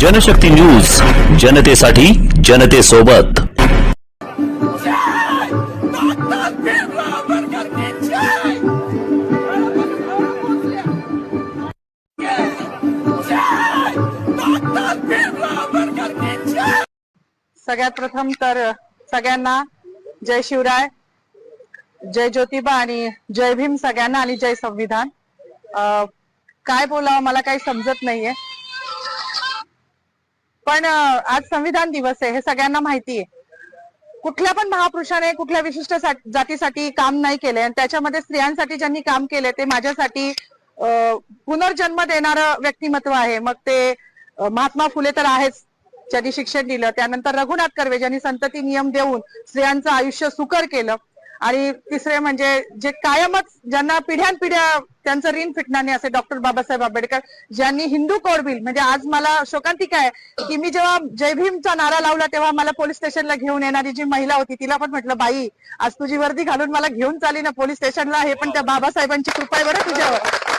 Janshakti news, जनतेसाठी जनतेसोबत। सगळ्यात प्रथम तर सगळ्यांना जय शिवराय, जय ज्योतिबा आणि जय भीम सगळ्यांना आणि जय संविधान। काय बोलावं मला काही समजत नाहीये, पण आज संविधान दिवस आहे हे सगळ्यांना माहिती आहे। कुठल्या पण महापुरुषाने कुठल्या विशिष्ट जातीसाठी काम नाही केले आणि त्याच्यामध्ये स्त्रियांसाठी ज्यांनी काम केले ते माझ्यासाठी पुनर्जन्म देणारं व्यक्तिमत्व आहे। मग ते महात्मा फुले तर आहेच, ज्यांनी शिक्षण दिलं, त्यानंतर रघुनाथ कर्वे ज्यांनी संतती नियम देऊन स्त्रियांचं आयुष्य सुकर केलं, आणि तिसरे म्हणजे जे कायमच ज्यांना पिढ्यानपिढ्या त्यांचं ऋण फिटणार नाही असे डॉक्टर बाबासाहेब आंबेडकर, ज्यांनी हिंदू कोड बिल, म्हणजे आज मला शोकांतिका आहे की मी जेव्हा जय भीमचा नारा लावला तेव्हा मला पोलीस स्टेशनला घेऊन येणारी जी महिला होती तिला पण म्हटलं, बाई आज तुझी वर्दी घालून मला घेऊन चाली ना पोलीस स्टेशनला, हे पण त्या बाबासाहेबांची कृपा आहे बरं तुझ्यावर।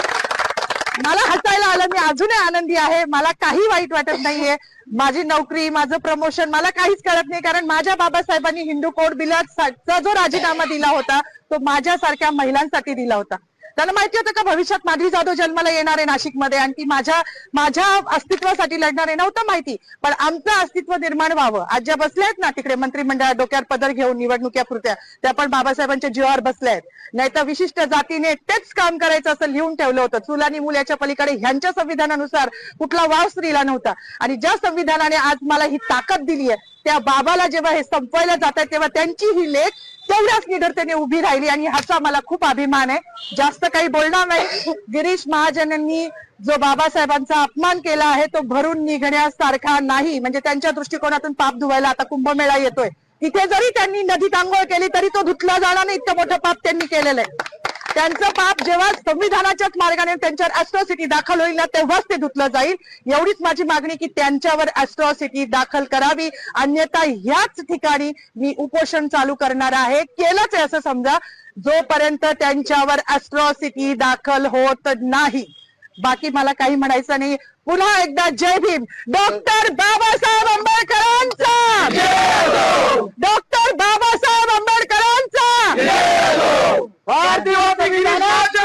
मला हसायला आलं, मी अजूनही आनंदी आहे, मला काही वाईट वाटत नाहीये। माझी नोकरी, माझं प्रमोशन मला काहीच कळत नाही, कारण माझ्या बाबासाहेबांनी हिंदू कोड बिलाचा जो राजीनामा दिला होता तो माझ्यासारख्या महिलांसाठी दिला होता। त्यांना माहिती होतं का भविष्यात माधवी जाधव जन्माला येणार आहे नाशिकमध्ये आणि ती माझ्या अस्तित्वासाठी लढणार आहे, नव्हतं माहिती, पण आमचं अस्तित्व निर्माण व्हावं। आज ज्या बसल्या आहेत ना तिकडे मंत्रिमंडळात डोक्यावर पदर घेऊन निवडणुकीपुरत्या, त्या पण बाबासाहेबांच्या जीवावर बसल्या आहेत। नाही तर विशिष्ट जातीने तेच काम करायचं असं लिहून ठेवलं होतं, चूल आणि मूल याच्या पलीकडे ह्यांच्या संविधानानुसार कुठला वाव स्त्रीला नव्हता। आणि ज्या संविधानाने आज मला ही ताकद दिली आहे त्या बाबाला जेव्हा हे संपवायला जात आहे तेव्हा त्यांची ही लेख तेवढ्याच निडरतेने उभी राहिली आणि ह्याचा मला खूप अभिमान आहे। जास्त काही बोलणार नाही। गिरीश महाजनांनी जो बाबासाहेबांचा अपमान केला आहे तो भरून निघण्यासारखा नाही, म्हणजे त्यांच्या दृष्टिकोनातून पाप धुवायला आता कुंभमेळा येतोय, तिथे जरी त्यांनी नदीत आंघोळ केली तरी तो धुतला जाणार नाही, इतकं मोठं पाप त्यांनी केलेलं आहे। त्यांचं पाप जेव्हा संविधानाच्याच मार्गाने त्यांच्यावर ॲट्रॉसिटी दाखल होईल ना तेव्हाच ते धुतलं जाईल। एवढीच माझी मागणी की त्यांच्यावर ॲट्रॉसिटी दाखल करावी, अन्यथा ह्याच ठिकाणी मी उपोषण चालू करणार आहे। केलंच आहे असं समजा, जोपर्यंत त्यांच्यावर ॲट्रॉसिटी दाखल होत नाही। बाकी मला काही म्हणायचं नाही। पुन्हा एकदा जय भीम, डॉक्टर बाबासाहेब आंबेडकरांचा, डॉक्टर बाबासाहेब आंबेडकरांचा, भारतीय संविधानाचा।